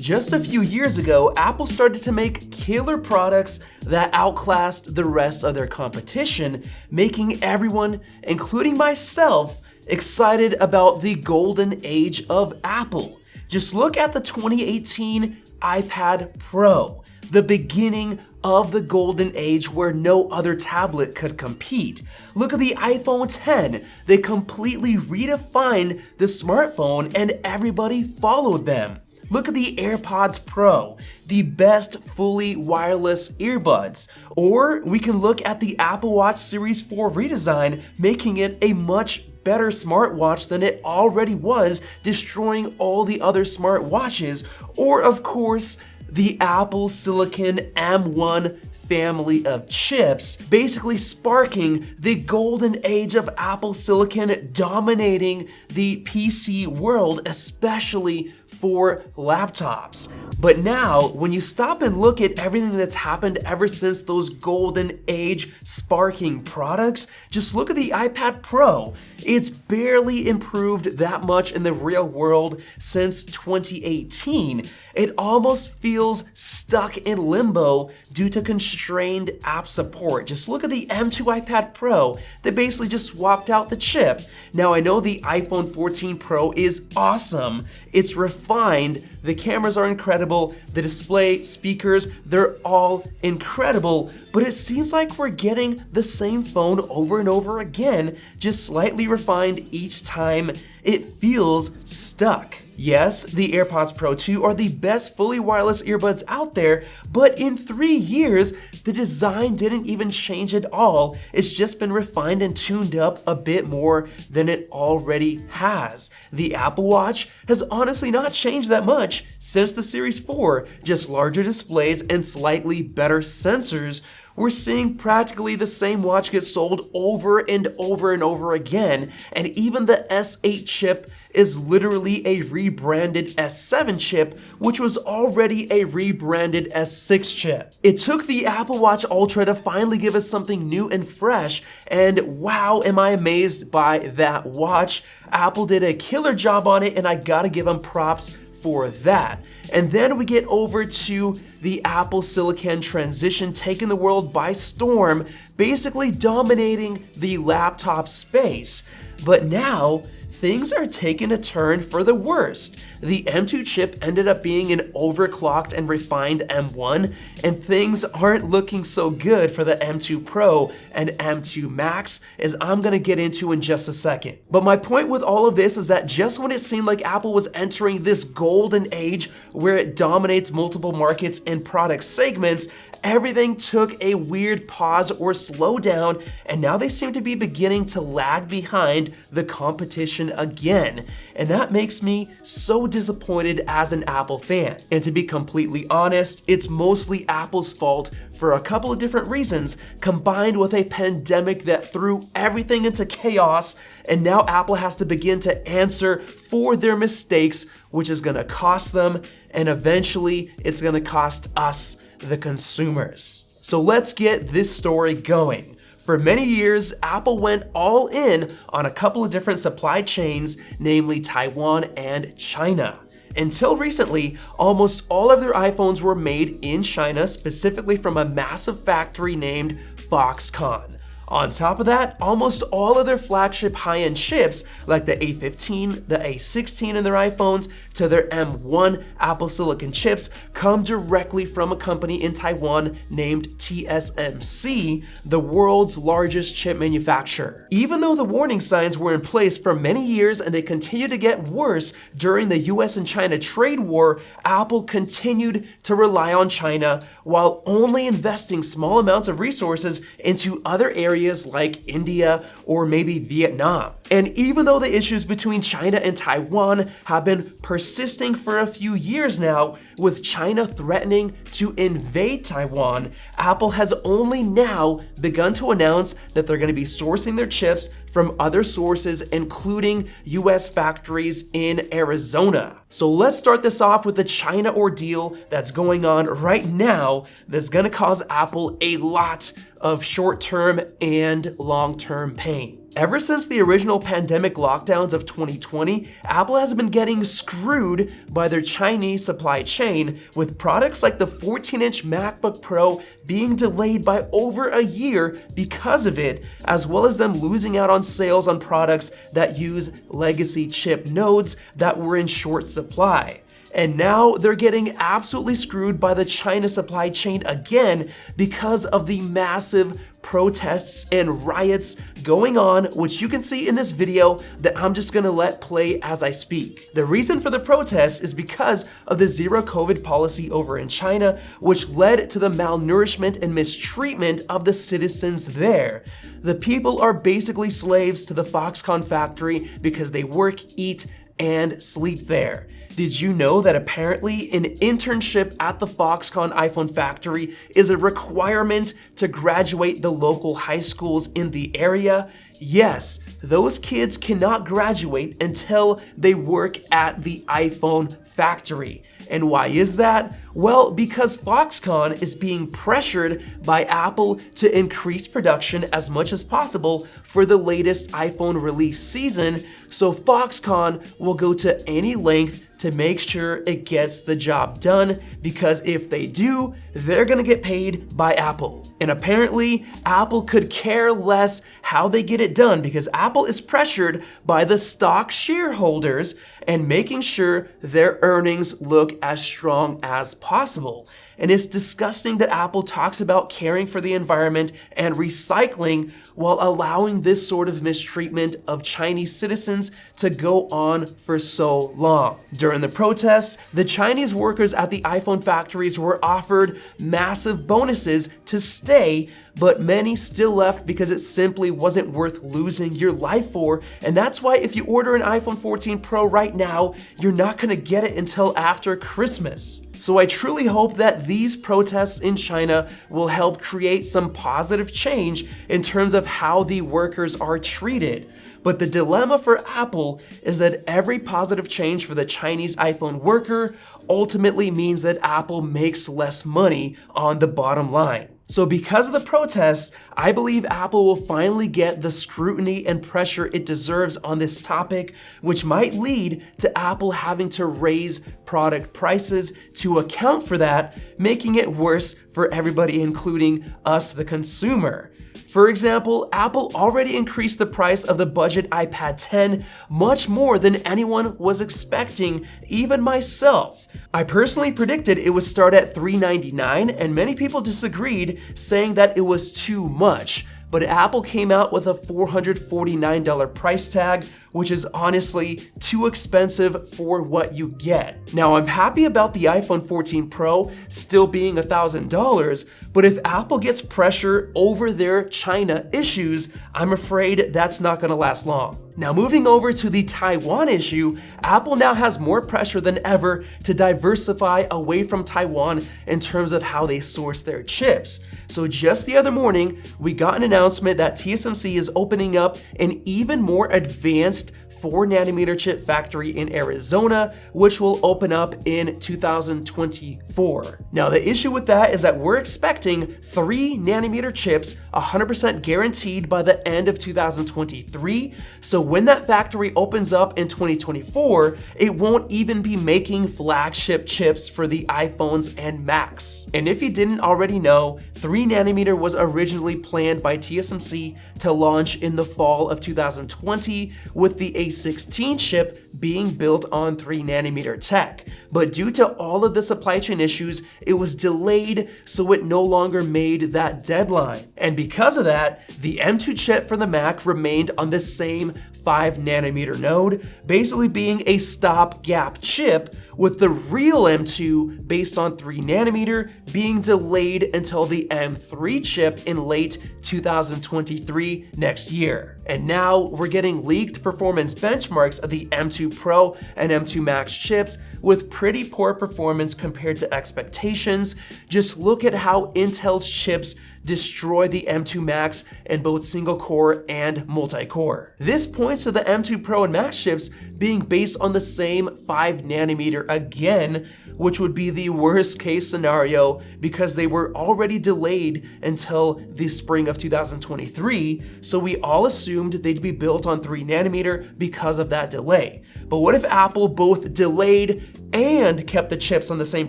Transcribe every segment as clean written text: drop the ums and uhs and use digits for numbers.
Just a few years ago, Apple started to make killer products that outclassed the rest of their competition, making everyone, including myself, excited about the golden age of Apple. Just look at the 2018 iPad Pro, the beginning of the golden age where no other tablet could compete. Look at the iPhone X. They completely redefined the smartphone and everybody followed them. Look at the AirPods Pro, the best fully wireless earbuds. Or we can look at the Apple Watch Series 4 redesign, making it a much better smartwatch than it already was, destroying all the other smartwatches. Or of course, the Apple Silicon M1 family of chips, basically sparking the golden age of Apple Silicon, dominating the PC world, especially for laptops. But now, when you stop and look at everything that's happened ever since those golden age sparking products, just look at the iPad Pro. It's barely improved that much in the real world since 2018. It almost feels stuck in limbo due to constrained app support. Just look at the M2 iPad Pro. They basically just swapped out the chip. Now I know the iPhone 14 Pro is awesome. It's refined, the cameras are incredible, the display, speakers, they're all incredible, but it seems like we're getting the same phone over and over again, just slightly refined each time. It feels stuck. Yes, the AirPods Pro 2 are the best fully wireless earbuds out there, but in 3 years, the design didn't even change at all. It's just been refined and tuned up a bit more than it already has. The Apple Watch has honestly not changed that much since the Series 4, just larger displays and slightly better sensors. We're seeing practically the same watch get sold over and over and over again, and even the S8 chip is literally a rebranded S7 chip, which was already a rebranded S6 chip. It took the Apple Watch Ultra to finally give us something new and fresh, and wow, am I amazed by that watch. Apple did a killer job on it, and I gotta give them props for that. And then we get over to the Apple Silicon transition, taking the world by storm, basically dominating the laptop space. But now, things are taking a turn for the worst. The M2 chip ended up being an overclocked and refined M1, and things aren't looking so good for the M2 Pro and M2 Max, as I'm gonna get into in just a second. But my point with all of this is that just when it seemed like Apple was entering this golden age where it dominates multiple markets and product segments, everything took a weird pause or slowdown, and now they seem to be beginning to lag behind the competition again. And that makes me so disappointed as an Apple fan. And to be completely honest, it's mostly Apple's fault for a couple of different reasons, combined with a pandemic that threw everything into chaos, and now Apple has to begin to answer for their mistakes, which is gonna cost them, and eventually it's gonna cost us, the consumers. So let's get this story going. For many years, Apple went all in on a couple of different supply chains, namely Taiwan and China. Until recently, almost all of their iPhones were made in China, specifically from a massive factory named Foxconn. On top of that, almost all of their flagship high-end chips, like the A15, the A16 in their iPhones, to their M1 Apple Silicon chips, come directly from a company in Taiwan named TSMC, the world's largest chip manufacturer. Even though the warning signs were in place for many years and they continued to get worse during the US and China trade war, Apple continued to rely on China while only investing small amounts of resources into other areas like India or maybe Vietnam. And even though the issues between China and Taiwan have been persisting for a few years now, with China threatening to invade Taiwan, Apple has only now begun to announce that they're going to be sourcing their chips from other sources, including US factories in Arizona. So let's start this off with the China ordeal that's going on right now that's going to cause Apple a lot of short-term and long-term pain. Ever since the original pandemic lockdowns of 2020, Apple has been getting screwed by their Chinese supply chain, with products like the 14-inch MacBook Pro being delayed by over a year because of it, as well as them losing out on sales on products that use legacy chip nodes that were in short supply. And now they're getting absolutely screwed by the China supply chain again because of the massive protests and riots going on, which you can see in this video that I'm just gonna let play as I speak. The reason for the protests is because of the zero COVID policy over in China, which led to the malnourishment and mistreatment of the citizens there. The people are basically slaves to the Foxconn factory because they work, eat, and sleep there. Did you know that apparently an internship at the Foxconn iPhone factory is a requirement to graduate the local high schools in the area? Yes, those kids cannot graduate until they work at the iPhone factory. And why is that? Well, because Foxconn is being pressured by Apple to increase production as much as possible for the latest iPhone release season, so Foxconn will go to any length to make sure it gets the job done, because if they do, they're gonna get paid by Apple. And apparently, Apple could care less how they get it done, because Apple is pressured by the stock shareholders and making sure their earnings look as strong as possible. And it's disgusting that Apple talks about caring for the environment and recycling while allowing this sort of mistreatment of Chinese citizens to go on for so long. During the protests, the Chinese workers at the iPhone factories were offered massive bonuses to stay, but many still left because it simply wasn't worth losing your life for. And that's why if you order an iPhone 14 Pro right now, you're not gonna get it until after Christmas. So I truly hope that these protests in China will help create some positive change in terms of how the workers are treated. But the dilemma for Apple is that every positive change for the Chinese iPhone worker ultimately means that Apple makes less money on the bottom line. So because of the protests, I believe Apple will finally get the scrutiny and pressure it deserves on this topic, which might lead to Apple having to raise product prices to account for that, making it worse for everybody, including us, the consumer. For example, Apple already increased the price of the budget iPad 10 much more than anyone was expecting, even myself. I personally predicted it would start at $399, and many people disagreed, saying that it was too much. But Apple came out with a $449 price tag, which is honestly too expensive for what you get. Now, I'm happy about the iPhone 14 Pro still being $1,000, but if Apple gets pressure over their China issues, I'm afraid that's not gonna last long. Now, moving over to the Taiwan issue, Apple now has more pressure than ever to diversify away from Taiwan in terms of how they source their chips. So just the other morning, we got an announcement that TSMC is opening up an even more advanced 4nm chip factory in Arizona, which will open up in 2024. Now, the issue with that is that we're expecting 3nm chips 100% guaranteed by the end of 2023. So when that factory opens up in 2024, it won't even be making flagship chips for the iPhones and Macs. And if you didn't already know, 3nm was originally planned by TSMC to launch in the fall of 2020, with the A16 chip being built on 3nm tech. But due to all of the supply chain issues, it was delayed, so it no longer made that deadline. And because of that, the M2 chip for the Mac remained on the same 5nm node, basically being a stopgap chip, with the real M2 based on 3nm being delayed until the M3 chip in late 2023 next year. And now we're getting leaked performance benchmarks of the M2 Pro and M2 Max chips with pretty poor performance compared to expectations. Just look at how Intel's chips destroy the M2 Max in both single core and multi-core. This points to the M2 Pro and Max chips being based on the same 5nm again, which would be the worst case scenario because they were already delayed until the spring of 2023. So we all assumed they'd be built on 3 nanometer because of that delay. But what if Apple both delayed and kept the chips on the same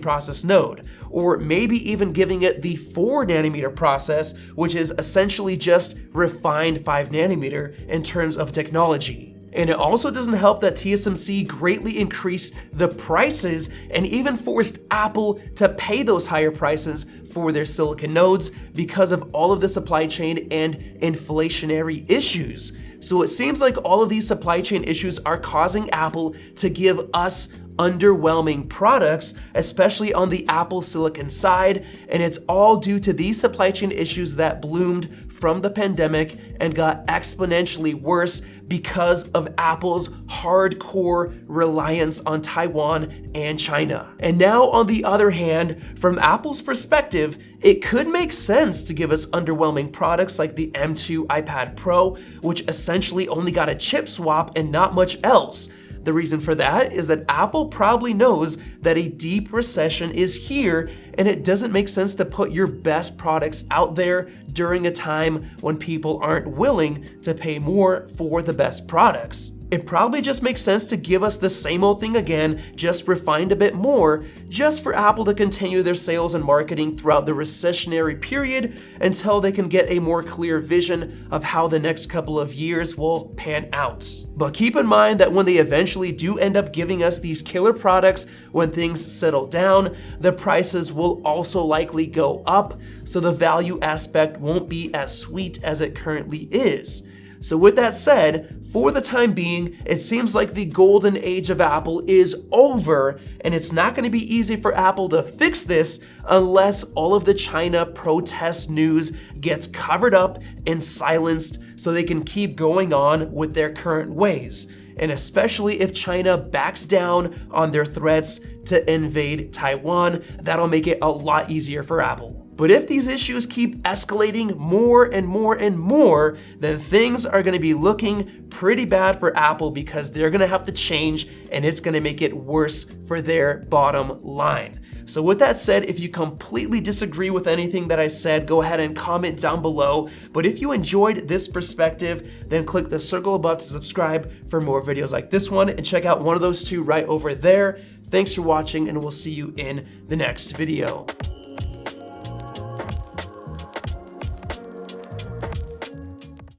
process node? Or maybe even giving it the 4 nanometer process, which is essentially just refined 5 nanometer in terms of technology. And it also doesn't help that TSMC greatly increased the prices and even forced Apple to pay those higher prices for their silicon nodes because of all of the supply chain and inflationary issues. So it seems like all of these supply chain issues are causing Apple to give us underwhelming products, especially on the Apple silicon side, and it's all due to these supply chain issues that bloomed from the pandemic and got exponentially worse because of Apple's hardcore reliance on Taiwan and China. And now, on the other hand, from Apple's perspective, it could make sense to give us underwhelming products like the M2 iPad Pro, which essentially only got a chip swap and not much else. The reason for that is that Apple probably knows that a deep recession is here, and it doesn't make sense to put your best products out there during a time when people aren't willing to pay more for the best products. It probably just makes sense to give us the same old thing again, just refined a bit more, just for Apple to continue their sales and marketing throughout the recessionary period until they can get a more clear vision of how the next couple of years will pan out. But keep in mind that when they eventually do end up giving us these killer products, when things settle down, the prices will also likely go up, so the value aspect won't be as sweet as it currently is. So with that said, for the time being, it seems like the golden age of Apple is over, and it's not going to be easy for Apple to fix this unless all of the China protest news gets covered up and silenced so they can keep going on with their current ways. And especially if China backs down on their threats to invade Taiwan, that'll make it a lot easier for Apple. But if these issues keep escalating more and more and more, then things are going to be looking pretty bad for Apple because they're going to have to change, and it's going to make it worse for their bottom line. So with that said, if you completely disagree with anything that I said, go ahead and comment down below. But if you enjoyed this perspective, then click the circle above to subscribe for more videos like this one, and check out one of those two right over there. Thanks for watching, and we'll see you in the next video.